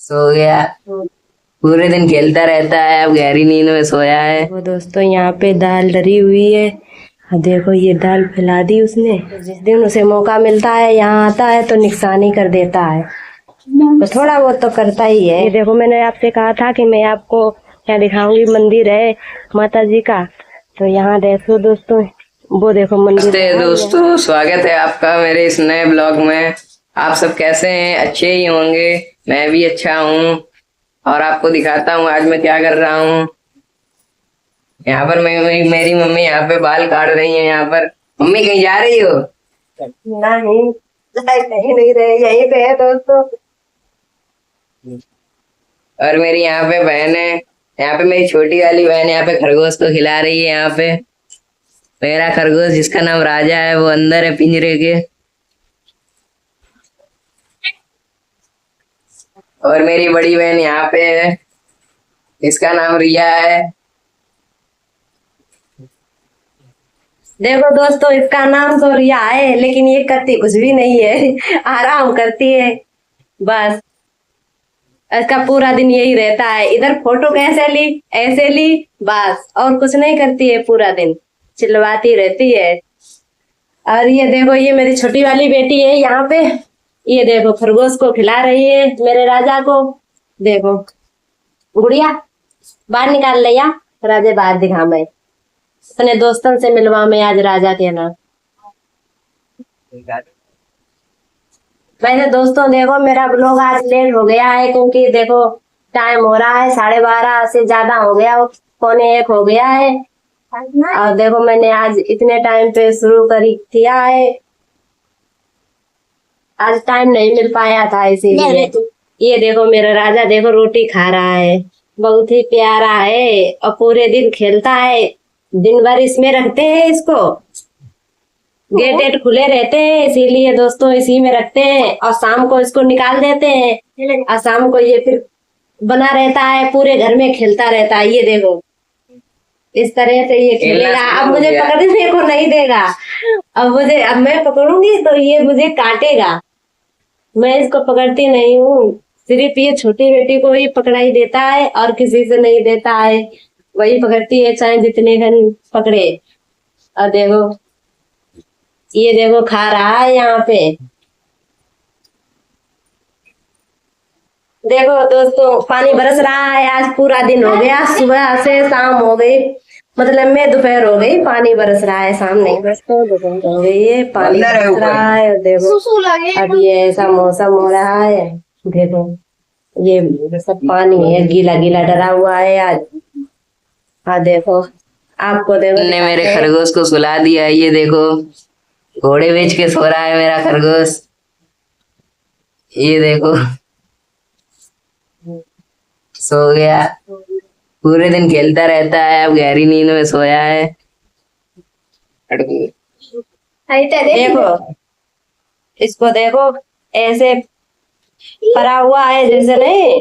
सो गया, पूरे दिन खेलता रहता है, अब गहरी नींद में सोया है। वो दोस्तों यहाँ पे दाल डरी हुई है, देखो ये दाल फैला दी उसने। जिस दिन उसे मौका मिलता है यहाँ आता है तो नुकसानी कर देता है, तो थोड़ा बहुत तो करता ही है। ये देखो मैंने आपसे कहा था कि मैं आपको यहाँ दिखाऊंगी, मंदिर है माता जी का, तो यहाँ देखो दोस्तों, वो देखो मंदिर। दोस्तों स्वागत है आपका मेरे इस नए ब्लॉग में। आप सब कैसे हैं? अच्छे ही होंगे, मैं भी अच्छा हूँ। और आपको दिखाता हूँ आज मैं क्या कर रहा हूँ। यहाँ पर मेरी मम्मी यहाँ पे बाल काट रही है। यहाँ पर मम्मी कहीं जा रही हो? नहीं, कहीं नहीं रहे, यहीं पे है दोस्तों। और मेरी यहाँ पे बहन है, यहाँ पे मेरी छोटी वाली बहन यहाँ पे खरगोश को खिला रही है। यहाँ पे मेरा खरगोश जिसका नाम राजा है वो अंदर है पिंजरे के। और मेरी बड़ी बहन यहाँ पे है, इसका नाम रिया है। देखो दोस्तों इसका नाम तो रिया है, लेकिन ये करती कुछ भी नहीं है, आराम करती है बस। इसका पूरा दिन यही रहता है, इधर फोटो कैसे ली ऐसे ली बस, और कुछ नहीं करती है, पूरा दिन चिल्लाती रहती है। और ये देखो ये मेरी छोटी वाली बेटी है यहाँ पे, ये देखो खरगोश को खिला रही है मेरे राजा को। देखो गुड़िया बाहर निकाल ले, या राजा बाहर दिखा, मैं अपने दोस्तों से मिलवा में आज राजा के ना। वैसे दोस्तों देखो मेरा ब्लॉग आज लेट हो गया है, क्योंकि देखो टाइम हो रहा है 12:30 से ज्यादा हो गया, 1:45 हो गया है। और देखो मैंने आज इतने टाइम पे शुरू किया है, आज टाइम नहीं मिल पाया था इसीलिए। ये देखो मेरा राजा देखो रोटी खा रहा है, बहुत ही प्यारा है, और पूरे दिन खेलता है। दिन भर इसमें रखते हैं इसको, गेट खुले रहते हैं इसीलिए दोस्तों इसी में रखते हैं, और शाम को इसको निकाल देते हैं, और शाम को ये फिर बना रहता है, पूरे घर में खेलता रहता है। ये देखो इस तरह से ये खेलेगा। अब मुझे पकड़ने को नहीं देगा, अब मैं पकड़ूंगी तो ये मुझे काटेगा। मैं इसको पकड़ती नहीं हूँ, सिर्फ ये छोटी बेटी को ही पकड़ाई देता है, और किसी से नहीं देता है, वही पकड़ती है चाहे जितने घन पकड़े। और देखो ये देखो खा रहा है यहाँ पे। देखो दोस्तों पानी बरस रहा है, आज पूरा दिन हो गया, सुबह से शाम हो गई, मतलब मैं दोपहर हो गई, पानी बरस रहा है, शाम नहीं बस तो दोपहर हो गई है, पानी बरस रहा है। देखो अब ये ऐसा मौसम हो रहा है, देखो ये सब पानी है, गीला गीला डरा हुआ है आज। हाँ देखो आपको देखो ने मेरे खरगोश को सुला दिया। ये देखो घोड़े बेच के सो रहा है मेरा खरगोश। ये देखो सो गया, पूरे दिन खेलता रहता है, अब गहरी नींद में सोया है। देखो इसको देखो ऐसे पड़ा हुआ है, जैसे नहीं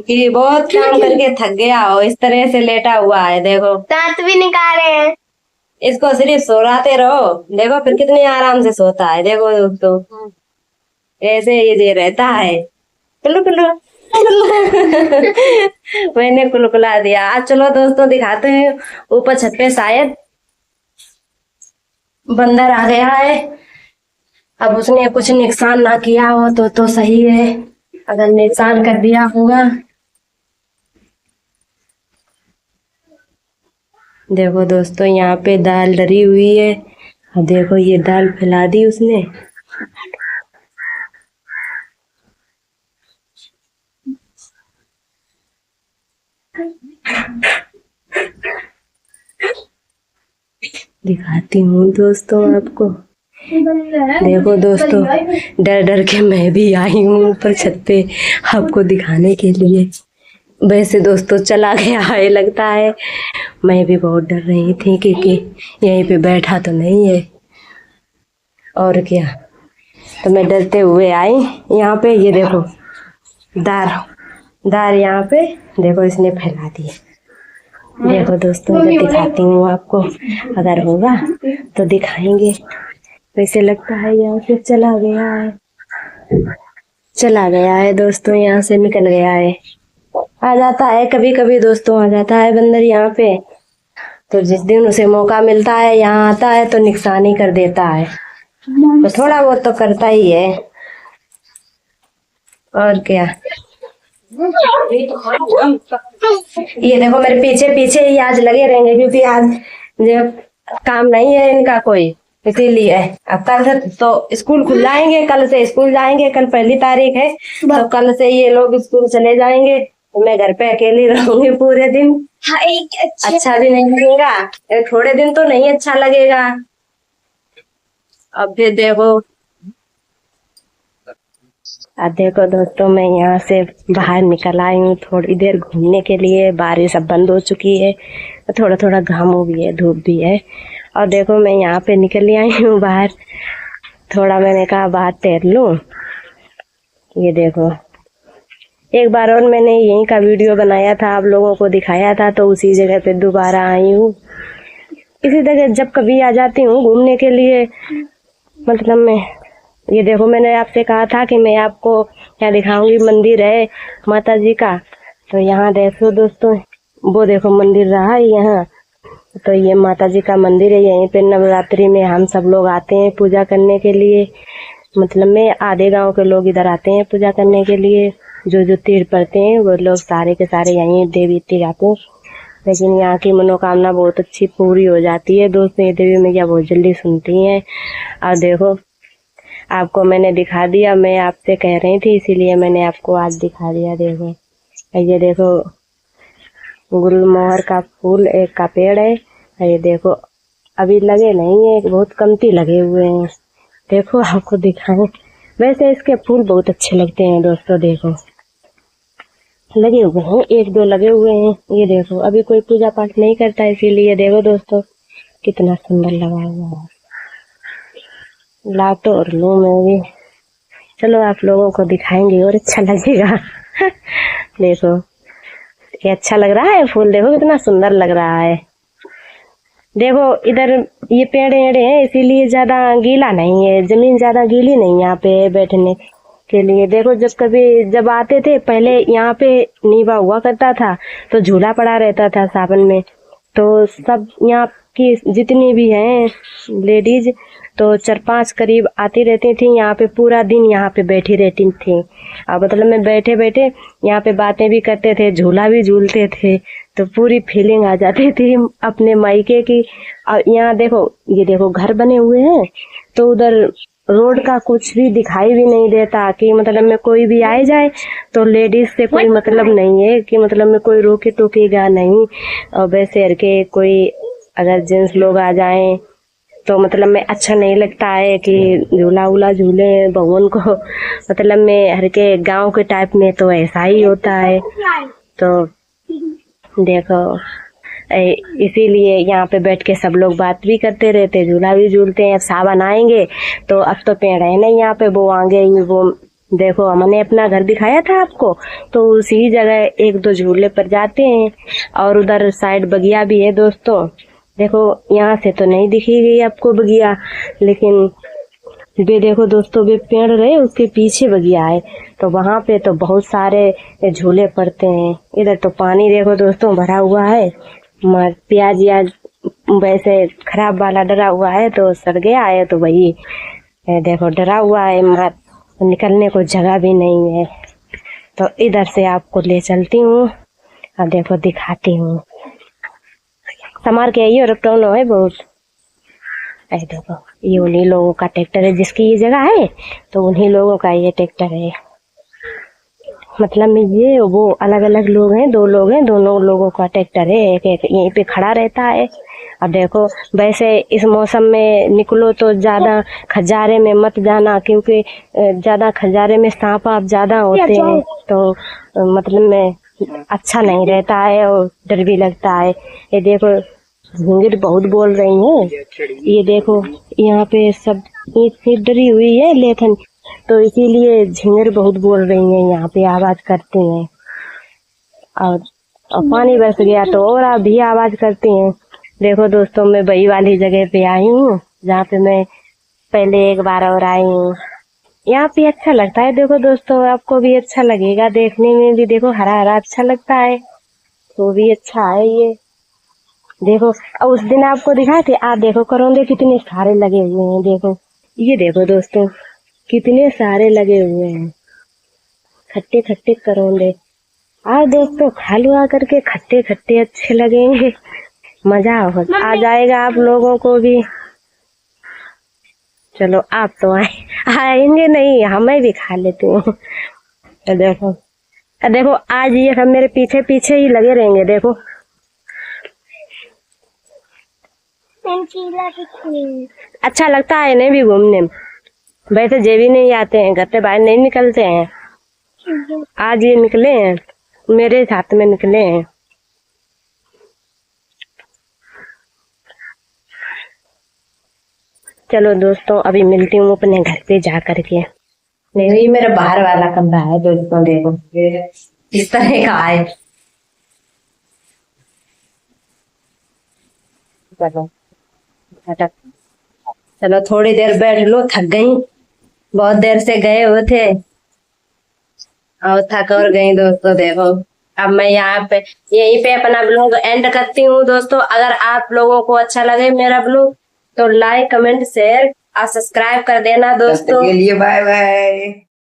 कि बहुत काम करके थक गया हो, इस तरह से लेटा हुआ है। देखो दांत भी निकाले हैं, इसको सिर्फ सोराते रहो, देखो फिर कितने आराम से सोता है। देखो दोस्तों ऐसे ये रहता है, पिल्लू पिल्लू मैंने कुलकुला दिया। आज चलो दोस्तों दिखाते हैं ऊपर छत पे, शायद बंदर आ गया है। अब उसने कुछ नुकसान ना किया हो तो सही है, अगर नुकसान कर दिया होगा। देखो दोस्तों यहाँ पे दाल डरी हुई है, अब देखो ये दाल फैला दी उसने। दिखाती हूँ दोस्तों आपको। देखो दोस्तों डर डर के मैं भी आई हूँ ऊपर छत पे आपको दिखाने के लिए। वैसे दोस्तों चला गया है लगता है, मैं भी बहुत डर रही थी क्योंकि यहीं पे बैठा तो नहीं है, और क्या, तो मैं डरते हुए आई यहाँ पे। ये देखो दार यहाँ पे देखो इसने फैला दिए। देखो दोस्तों इधर दिखाती हूँ आपको, अगर होगा तो दिखाएंगे। वैसे लगता है यहाँ से चला गया है। चला गया है दोस्तों, यहाँ से निकल गया है। आ जाता है कभी कभी दोस्तों, आ जाता है बंदर यहाँ पे, तो जिस दिन उसे मौका मिलता है यहाँ आता है तो नुकसान ही कर देता है। तो थोड़ा बहुत तो करता ही है, और क्या। ये देखो मेरे पीछे पीछे ही आज लगे रहेंगे, क्योंकि आज जब काम नहीं है इनका कोई, इसीलिए। अब कल से तो स्कूल खुल जाएंगे, कल से स्कूल जाएंगे, कल 1 तारीख है, तो कल से ये लोग स्कूल चले जाएंगे, तो मैं घर पे अकेली रहूंगी पूरे दिन। अच्छा भी नहीं लगेगा, थोड़े दिन तो नहीं अच्छा लगेगा। अब फिर देखो, अब देखो दोस्तों, मैं यहाँ से बाहर निकल आई हूँ थोड़ी देर घूमने के लिए। बारिश अब बंद हो चुकी है, थोड़ा थोड़ा घाम भी है, धूप भी है। और देखो मैं यहाँ पे निकल आई हूँ बाहर, थोड़ा मैंने कहा बाहर टहल लूं। ये देखो, एक बार और मैंने यहीं का वीडियो बनाया था, आप लोगों को दिखाया था, तो उसी जगह पे दोबारा आई हूँ। इसी जगह जब कभी आ जाती हूँ घूमने के लिए, मतलब मैं, ये देखो मैंने आपसे कहा था कि मैं आपको यहाँ दिखाऊंगी, मंदिर है माता जी का। तो यहाँ देखो दोस्तों, वो देखो मंदिर रहा है यहाँ, तो ये माता जी का मंदिर है। यहीं पे नवरात्रि में हम सब लोग आते हैं पूजा करने के लिए, मतलब में आधे गांव के लोग इधर आते हैं पूजा करने के लिए। जो तीर पड़ते हैं वो लोग सारे के सारे यहीं देवी तीर आते हैं। लेकिन यहाँ की मनोकामना बहुत अच्छी पूरी हो जाती है दोस्तों, ये देवी मैया बहुत जल्दी सुनती हैं। और देखो आपको मैंने दिखा दिया, मैं आपसे कह रही थी इसीलिए मैंने आपको आज दिखा दिया। देखो ये देखो गुलमोहर का फूल एक का पेड़ है, ये देखो अभी लगे नहीं है, बहुत कमती लगे हुए हैं। देखो आपको दिखाएं, वैसे इसके फूल बहुत अच्छे लगते हैं दोस्तों। देखो लगे हुए हैं, 1-2 लगे हुए हैं। ये देखो अभी कोई पूजा पाठ नहीं करता, इसीलिए देखो दोस्तों कितना सुंदर लगा हुआ है। ला तो और लूं मैं भी, चलो आप लोगों को दिखाएंगे और अच्छा लगेगा। देखो ये अच्छा लग रहा है फूल, देखो कितना सुंदर लग रहा है। देखो इधर ये पेड़ हैं, इसीलिए ज्यादा गीला नहीं है, जमीन ज्यादा गीली नहीं यहाँ पे बैठने के लिए। देखो जब आते थे पहले यहाँ पे नीवा हुआ करता था, तो झूला पड़ा रहता था सावन में, तो सब यहाँ की जितनी भी हैं लेडीज, तो 4-5 करीब आती रहती थी यहाँ पे, पूरा दिन यहाँ पे बैठी रहती थी। और मतलब मैं बैठे बैठे यहाँ पे बातें भी करते थे, झूला भी झूलते थे, तो पूरी फीलिंग आ जाती थी अपने मायके की। और यहाँ देखो, ये देखो घर बने हुए हैं, तो उधर रोड का कुछ भी दिखाई भी नहीं देता, कि मतलब में कोई भी आए जाए तो लेडीज से कोई मतलब नहीं है, कि मतलब में कोई रोके टोकेगा नहीं। और वैसे हर के कोई अगर जेंट्स लोग आ जाएं तो मतलब में अच्छा नहीं लगता है कि झूला वूला झूले भगवान को, मतलब में हर के गांव के टाइप में तो ऐसा ही होता है। तो देखो इसीलिए यहाँ पे बैठ के सब लोग बात भी करते रहते, झूला भी झूलते हैं। अब सावन आएंगे तो अब तो पेड़ है नहीं यहाँ पे, वो आगे वो देखो हमने अपना घर दिखाया था आपको, तो उसी जगह 1-2 झूले पर जाते हैं। और उधर साइड बगिया भी है दोस्तों, देखो यहाँ से तो नहीं दिखी गई आपको बगिया, लेकिन वे देखो दोस्तों वे पेड़ रहे उसके पीछे बगिया है, तो वहां पे तो बहुत सारे झूले पड़ते हैं। इधर तो पानी देखो दोस्तों भरा हुआ है, प्याज या वैसे खराब वाला डरा हुआ है, तो सड़ गया है, तो वही देखो डरा हुआ है, निकलने को जगह भी नहीं है। तो इधर से आपको ले चलती हूँ, अब देखो दिखाती हूँ। समार के आइए, रपटौन है बहुत। ऐसे देखो ये उन्हीं लोगों का ट्रैक्टर है, जिसकी ये जगह है तो उन्हीं लोगों का ये ट्रैक्टर है। मतलब में ये वो अलग अलग लोग हैं, 2 लोग हैं, दोनों लोगों का ट्रैक्टर है, एक यहीं पे खड़ा रहता है। और देखो वैसे इस मौसम में निकलो तो ज्यादा खजारे में मत जाना, क्योंकि ज्यादा खजारे में सांप आप ज्यादा होते हैं, तो मतलब में अच्छा नहीं रहता है और डर भी लगता है। ये देखो झिंगुर बहुत बोल रही हैं, ये देखो यहाँ पे सब ईंट डरी हुई है लेकिन, तो इसीलिए झिंगुर बहुत बोल रही हैं, यहाँ पे आवाज करते हैं। और पानी बरस गया तो और आप भी आवाज करती हैं। देखो दोस्तों मैं वही वाली जगह पे आई हूँ जहाँ पे मैं पहले एक बार और आई हूँ। यहाँ पे अच्छा लगता है। देखो दोस्तों, आपको भी अच्छा लगेगा, देखने में भी देखो हरा हरा अच्छा लगता है, तो भी अच्छा है ये। देखो और उस दिन आपको दिखाए थे, आप देखो करौंदे कितने सारे लगे हुए हैं। देखो ये देखो दोस्तों, कितने सारे लगे हुए हैं, खट्टे खट्टे करौंदे। आओ दोस्तों, खा लो आकर के, खट्टे खट्टे अच्छे लगेंगे, मजा आ जाएगा आप लोगों को भी। चलो आप तो आएंगे नहीं, हमें भी खा लेती हूँ। देखो देखो, आज ये सब मेरे पीछे पीछे ही लगे रहेंगे। देखो अच्छा लगता है इन्हें भी घूमने में। वैसे जे भी नहीं आते हैं, घर से बाहर नहीं निकलते हैं, आज ये निकले हैं, मेरे साथ में निकले हैं। चलो दोस्तों, अभी मिलती हूँ अपने घर पे जा करके। नहीं, ये मेरा बाहर वाला कमरा है दोस्तों, देखो इस तरह का है। चलो चलो थोड़ी देर बैठ लो, थक गई, बहुत देर से गए हुए थे और थक और गई दोस्तों। देखो अब मैं यहाँ पे यहीं पे अपना ब्लॉग एंड करती हूँ दोस्तों। अगर आप लोगों को अच्छा लगे मेरा ब्लॉग तो लाइक कमेंट शेयर और सब्सक्राइब कर देना दोस्तों। के लिए बाय बाय।